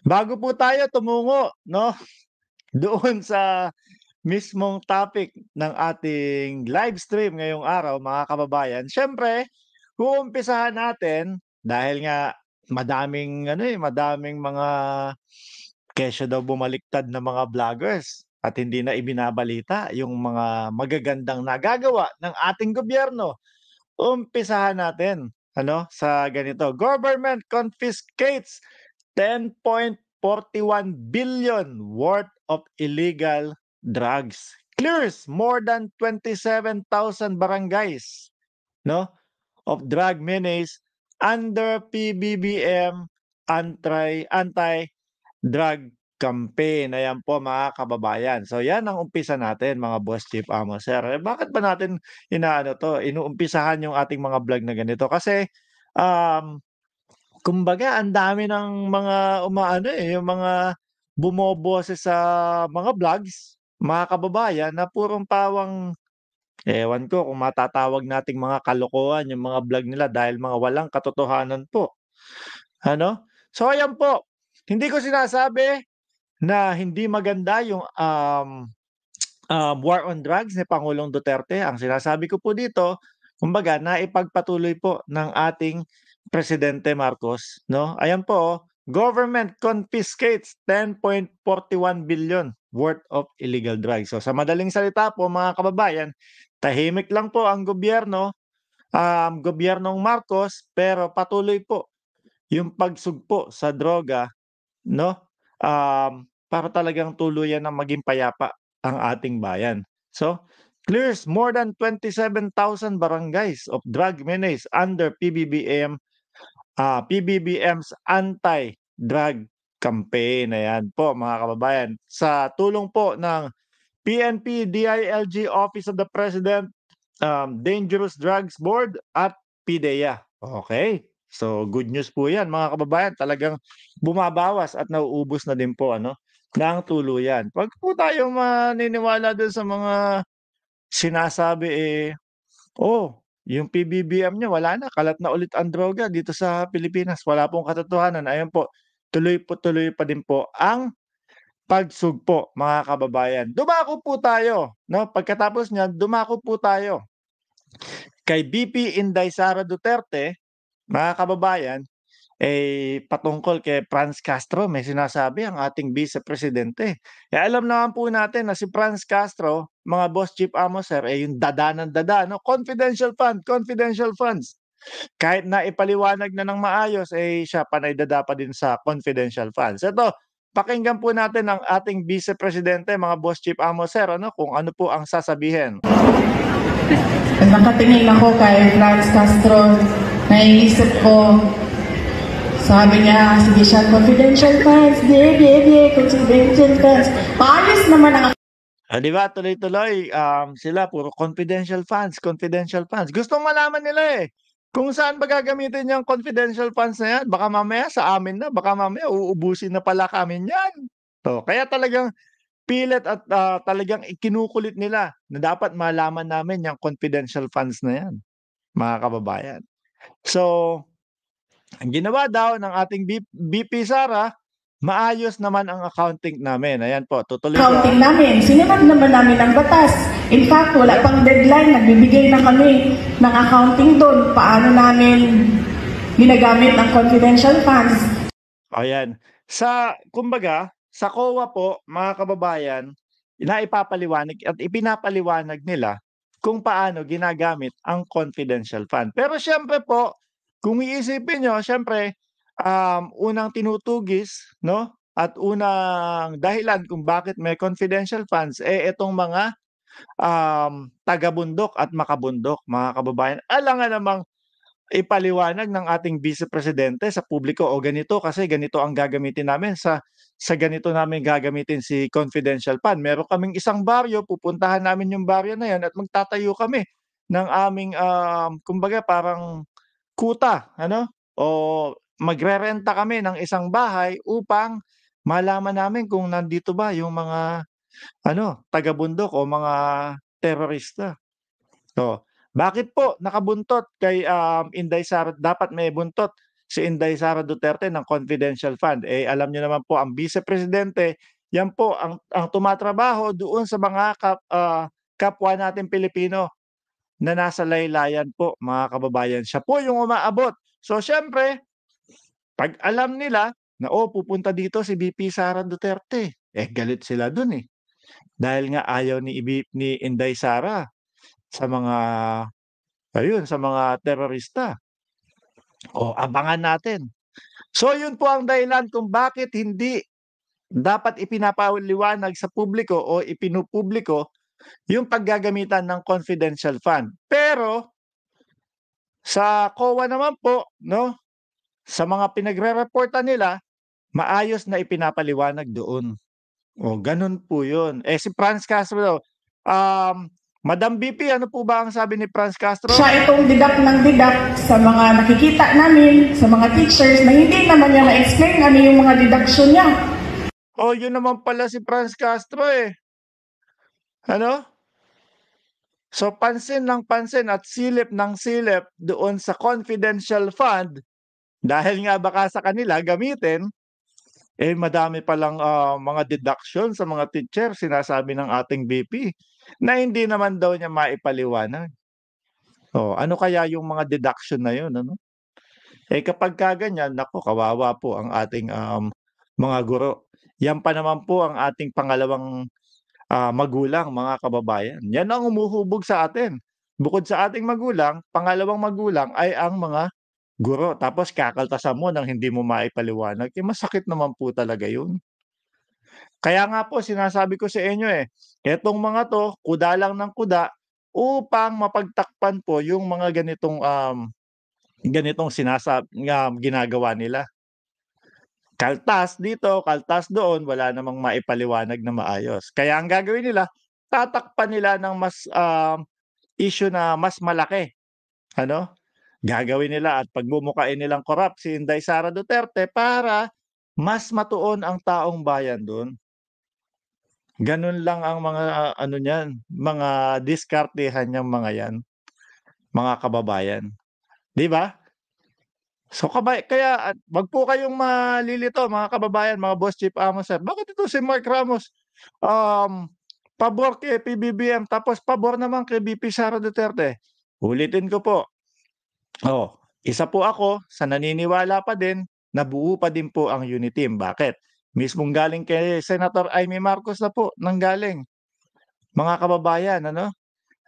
Bago po tayo tumungo 'no, doon sa mismong topic ng ating live stream ngayong araw mga kababayan, siyempre uumpisahan natin dahil nga madaming mga kesyo daw bumaliktad na mga vloggers at hindi na ibinabalita yung mga magagandang nagagawa ng ating gobyerno. Umpisahan natin ano, sa ganito, government confiscates 10.41 billion worth of illegal drugs. Clears more than 27,000 barangays, no, of drug menace under PBBM anti-drug campaign. Ayan po mga kababayan. So yan ang umpisa natin mga Boss Chief Amo Sir. Eh, bakit ba natin inaano to, inuumpisahan yung ating mga vlog na ganito? Kasi um, kumbaga ang dami ng mga umaano, yung mga bumoboses sa mga vlogs, mga kababayan na purong pawang ewan ko kung matatawag nating mga kalokohan yung mga vlog nila dahil mga walang katotohanan po, ano? So ayan po, hindi ko sinasabi na hindi maganda yung, war on drugs ni Pangulong Duterte. Ang sinasabi ko po dito, kumbaga naipagpatuloy po ng ating Presidente Marcos, 'no? Ayan po, oh, government confiscates 10.41 billion worth of illegal drugs. So sa madaling salita po mga kababayan, tahimik lang po ang gobyerno, gobyernong Marcos, pero patuloy po yung pagsugpo sa droga, 'no, para talagang tuluyan na maging payapa ang ating bayan. So, clears more than 27,000 barangays of drug menace under PBBM's anti-drug campaign. Ayan po mga kababayan. Sa tulong po ng PNP, DILG, Office of the President, Dangerous Drugs Board at PDEA. Okay. So good news po 'yan mga kababayan, talagang bumabawas at nauubos na din po ano, ng tuluyan. 'Wag po tayong maniniwala dun sa mga sinasabi, "Oh, yung PBBM niyo wala na, kalat na ulit ang droga dito sa Pilipinas." Wala pong katotohanan. Ayun po, tuloy pa din po ang pagsugpo mga kababayan. Dumako po tayo 'no, pagkatapos niyan dumako po tayo kay VP Inday Sara Duterte, mga kababayan, patungkol kay Franz Castro may sinasabi ang ating Vice Presidente. Alam naman po natin na si Franz Castro, mga Boss Chief Amo Sir, yung dada ng dada 'no, confidential funds. Kahit na ipaliwanag na ng maayos, siya panay dada pa din sa confidential funds. Eto, pakinggan po natin ang ating Vice Presidente, mga Boss Chief Amo Sir, ano, kung ano po ang sasabihin. Nakatingin ako kay Franz Castro, naiisip ko, sabi niya, sige siya, confidential funds, confidential funds. Paayos naman ang 'Di ba tuloy-tuloy, sila puro confidential funds. Gustong malaman nila, kung saan ba gagamitin yung confidential funds na yan. Baka mamaya sa amin na, baka mamaya uubusin na pala kami niyan. So, kaya talagang pilit at, talagang ikinukulit nila na dapat malaman namin yang confidential funds na yan, mga kababayan. So, ang ginawa daw ng ating VP Sara, maayos naman ang accounting namin. Ayan po, tutuloy ko, accounting namin. Sinunod naman namin ang batas. In fact, wala pang deadline. Nagbibigay na kami ng accounting doon. Paano namin ginagamit ang confidential funds. Ayan. Kumbaga, sa COA po, mga kababayan, naipapaliwanag at ipinapaliwanag nila kung paano ginagamit ang confidential fund. Pero siyempre po, kung iisipin niyo, siyempre, unang tinutugis, 'no, at unang dahilan kung bakit may confidential funds, itong mga, taga-bundok at makabundok, mga kababayan. Alangan namang ipaliwanag ng ating Vice Presidente sa publiko, o ganito kasi ganito ang gagamitin namin sa ganito namin gagamitin si confidential fund. Meron kaming isang baryo, pupuntahan namin yung baryo na yan at magtatayo kami ng aming, kumbaga parang kuta ano, o magrerenta kami ng isang bahay upang malaman namin kung nandito ba yung mga ano, taga-bundok o mga terorista. So, bakit po nakabuntot kay, Inday Sara dapat may buntot si Inday Sara Duterte ng confidential fund. Eh, alam niyo naman po ang Vice Presidente, yan po ang tumatrabaho doon sa mga kapwa natin Pilipino na nasa laylayan po, mga kababayan. Siya po yung umaabot. So siyempre, 'pag alam nila na, pupunta dito si VP Sara Duterte, galit sila dun, Dahil nga ayaw ni Inday Sara sa mga sa mga terorista. Abangan natin. So yun po ang dahilan kung bakit hindi dapat ipinapaliwanag sa publiko o ipinupubliko yung paggagamitan ng confidential fund. Pero sa COA naman po, no, sa mga pinagre-reportan nila, maayos na ipinapaliwanag doon. Ganun po yun. Si Franz Castro daw, Madam VP, ano po ba ang sabi ni Franz Castro? Siya itong didak ng didak sa mga nakikita namin, sa mga teachers na hindi naman niya ma-explain ano yung mga deduction niya. Yun naman pala si Franz Castro Ano? So pansin ng pansin at silip ng silip doon sa confidential fund dahil nga baka sa kanila gamitin, madami palang mga deduction sa mga teacher, sinasabi ng ating VP, na hindi naman daw niya maipaliwanag. Ano kaya yung mga deduction na yun, ano? Kapag ganyan, naku, kawawa po ang ating mga guro. Yan pa naman po ang ating pangalawang magulang, mga kababayan. Yan ang umuhubog sa atin. Bukod sa ating magulang, pangalawang magulang ay ang mga guro. Tapos kakaltasan mo nang hindi mo maipaliwanag. Masakit naman po talaga yun. Kaya nga po sinasabi ko sa inyo etong mga 'to, kuda lang ng kuda upang mapagtakpan po yung mga ganitong ginagawa nila. Kaltas dito, kaltas doon, wala namang maipaliwanag na maayos. Kaya ang gagawin nila, tatakpan nila ng mas issue na mas malaki. Ano? Gagawin nila at pagmumukhain nilang corrupt si Inday Sara Duterte para mas matuon ang taong bayan doon. Ganun lang ang mga niyan, mga diskartehan niyang mga yan, mga kababayan. 'Di ba? So kaya wag po kayong malilito, mga kababayan, mga Boss Chief Amos, sir. Bakit ito si Mark Ramos, pabor kay PBBM tapos pabor naman kay VP Sara Duterte? Ulitin ko po. Isa po ako sa naniniwala pa din na buo pa din po ang unity team. Bakit? Mismong galing kay Senator Amy Marcos na po nanggaling. Mga kababayan,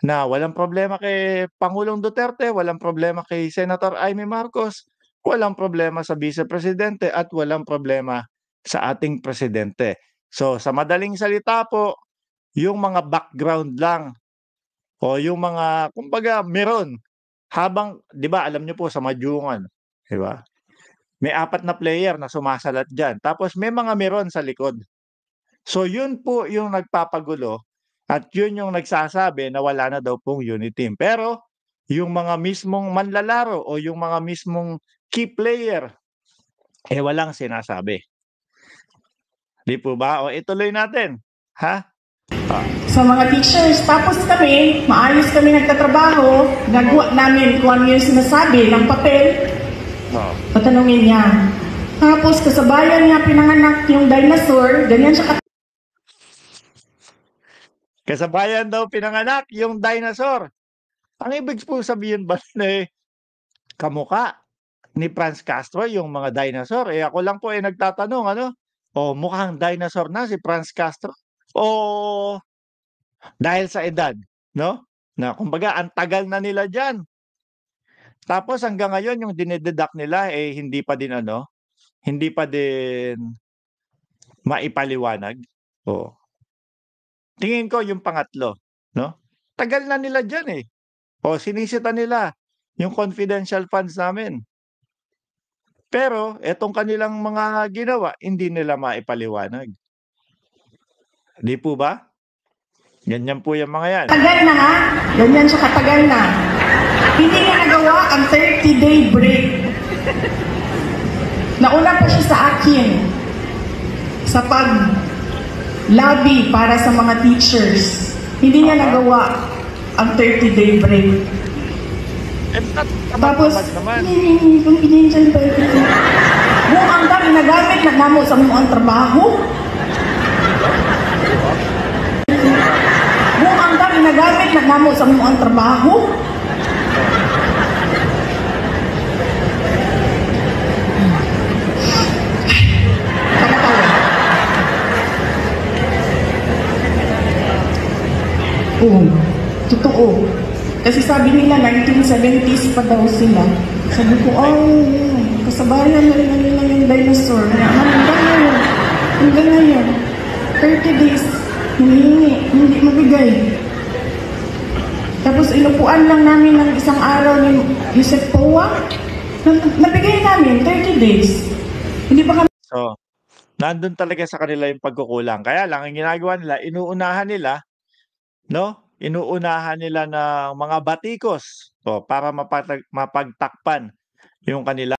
na walang problema kay Pangulong Duterte, walang problema kay Senator Amy Marcos, walang problema sa Vice Presidente at walang problema sa ating Presidente. So sa madaling salita po, yung mga background lang o yung mga kumbaga meron habang 'di ba alam niyo po sa Madyungan, 'di ba? May 4 na player na sumasalat diyan tapos may mga meron sa likod. So yun po yung nagpapagulo at yun yung nagsasabi na wala na daw pong unity team. Pero yung mga mismong manlalaro o yung mga mismong key player, walang sinasabi. Di po ba? Ituloy natin. Ha? Sa mga teachers, tapos kami, maayos kami nagtatrabaho, nagawa namin kung ano yung sinasabi ng papel, patanungin niya. Tapos kasabayan niya pinanganak yung dinosaur, ganyan siya Kasabayan daw pinanganak yung dinosaur. Ang ibig po sabihin ba na kamukha ni Franz Castro yung mga dinosaur? Ako lang po nagtatanong, mukhang dinosaur na si Franz Castro? O dahil sa edad, no? Na kumbaga ang tagal na nila diyan. Tapos hanggang ngayon yung dinededuct nila hindi pa din maipaliwanag. Tingin ko yung pangatlo, no? Tagal na nila diyan sinisita nila yung confidential funds namin. Pero etong kanilang mga ginawa, hindi nila maipaliwanag. Di po ba? Ganyan po yung mga yan. Tagal na ha? Ganyan siya katagal na. Hindi niya nagawa ang 30-day break. Nauna pa siya sa akin sa pag-lobby para sa mga teachers. Hindi niya nagawa ang 30-day break. Tapos, tamad naman. kung pinensyal pa ito. Buang ka, ginagamit na namo sa mga trabaho. Buang ka, ginagamit na namo sa mga trabaho. Oo, totoo. Kasi sabi nila 1970s pa daw sila. Sabi ko, kasabayan na rin nila yung dinosaur. Hanggang ngayon, 30 days, hindi mabigay. Tapos inupuan lang namin ng isang araw ni Yusef Powa. Nabigay namin 30 days. Hindi pa kami. So, nandun talaga sa kanila yung pagkukulang. Kaya lang, ang ginagawa nila, inuunahan nila, no? Inuunahan nila ng mga batikos para mapagtakpan yung kanila